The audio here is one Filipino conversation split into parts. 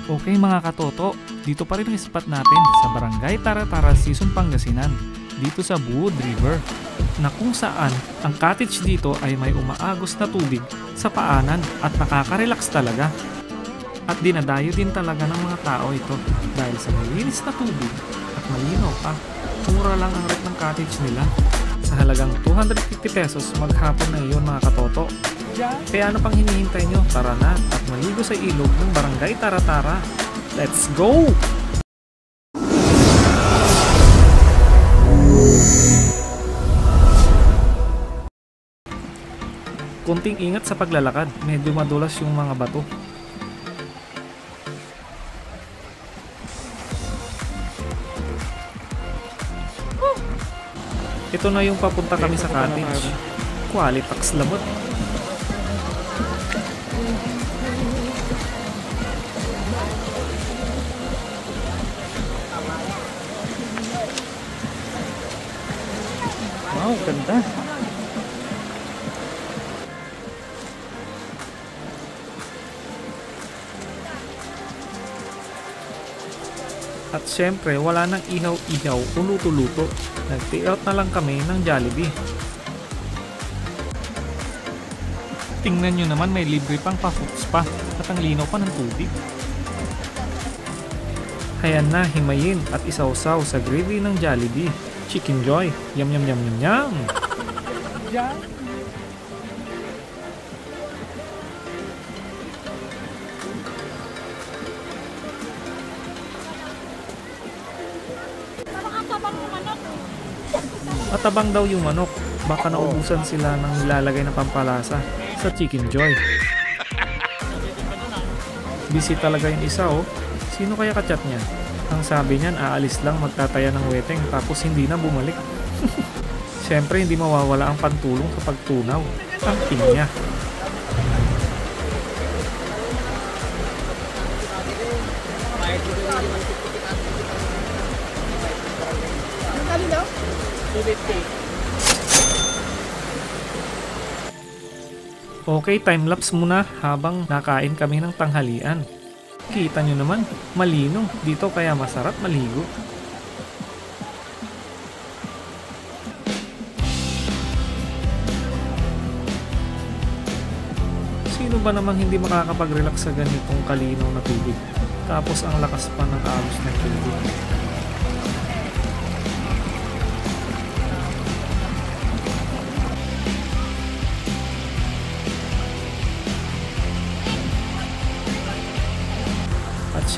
Okay mga katoto, dito pa rin ang spot natin sa Barangay Tara-Tara, Sison, Pangasinan, dito sa Buod River, na kung saan ang cottage dito ay may umaagos na tubig sa paanan at nakaka-relax talaga. At dinadayo din talaga ng mga tao ito dahil sa malinis na tubig at malinaw pa. Mura lang ang rent ng cottage nila. Sa halagang 250 pesos maghapon na iyon mga katoto. Kaya ano pang hinihintay nyo? Tara na at maligo sa ilog ng Barangay Tara-Tara. Let's go! Kunting ingat sa paglalakad, medyo madulas yung mga bato. Ito na yung papunta kami sa cottage. Qualitax lamot. Wow, ganda. At syempre, wala nang ihaw-ihaw o luto-luto. Nag-take out na lang kami ng Jollibee. Tingnan nyo naman, may libre pang pa-food spa at ang linaw pa ng tubig. Hayan na, himayin at isawsaw sa gravy ng Jollibee. Chicken Joy. Yum yum yum yum yum. Matabang daw yung manok. Baka naubusan sila ng nilalagay na pampalasa sa Chicken Joy. Busy talaga yung isa oh. Sino kaya kachat niya? Ang sabi niyan, aalis lang magtataya ng weteng tapos hindi na bumalik. Siyempre hindi mawawala ang pantulong kapag tunaw. Ang pinya. Okay, time-lapse muna habang nakain kami ng tanghalian. Kita nyo naman, malino dito kaya masarap maligo. Sino ba namang hindi makakapag-relax sa ganitong kalinaw na tubig? Tapos ang lakas pa ng agos ng tubig.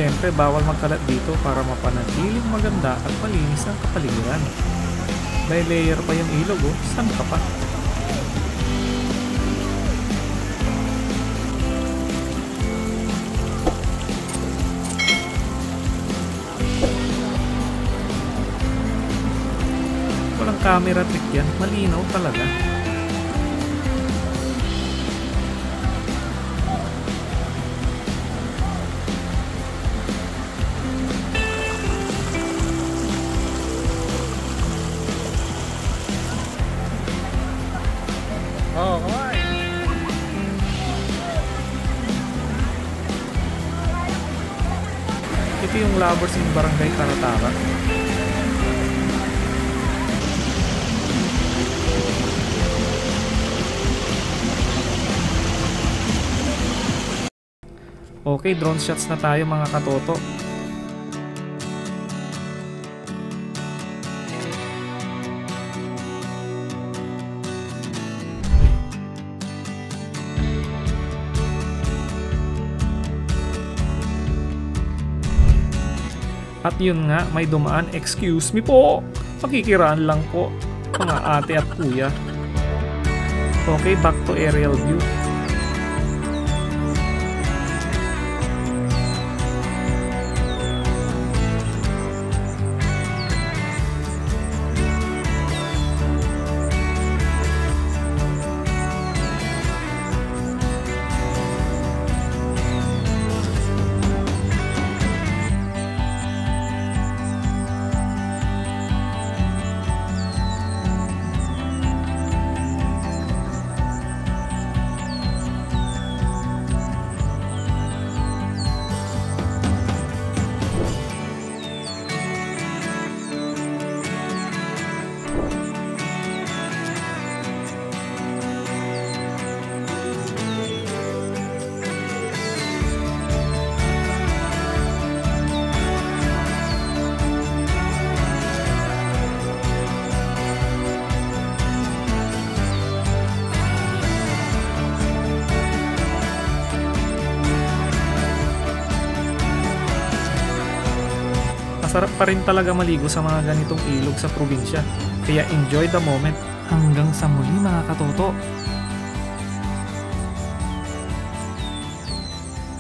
Siyempre, bawal magkalat dito para mapanatiling maganda at malinis ang kapaligiran. May layer pa yung ilog oh, saan ka pa? Walang camera trick yan, malinaw talaga. Ito yung lovers in Barangay Tara-Tara. Okay, drone shots na tayo mga katoto. At yun nga, may dumaan, excuse me po, makikiraan lang po, mga ate at kuya. Okay, back to aerial view. Masarap pa rin talaga maligo sa mga ganitong ilog sa probinsya. Kaya enjoy the moment. Hanggang sa muli mga katoto.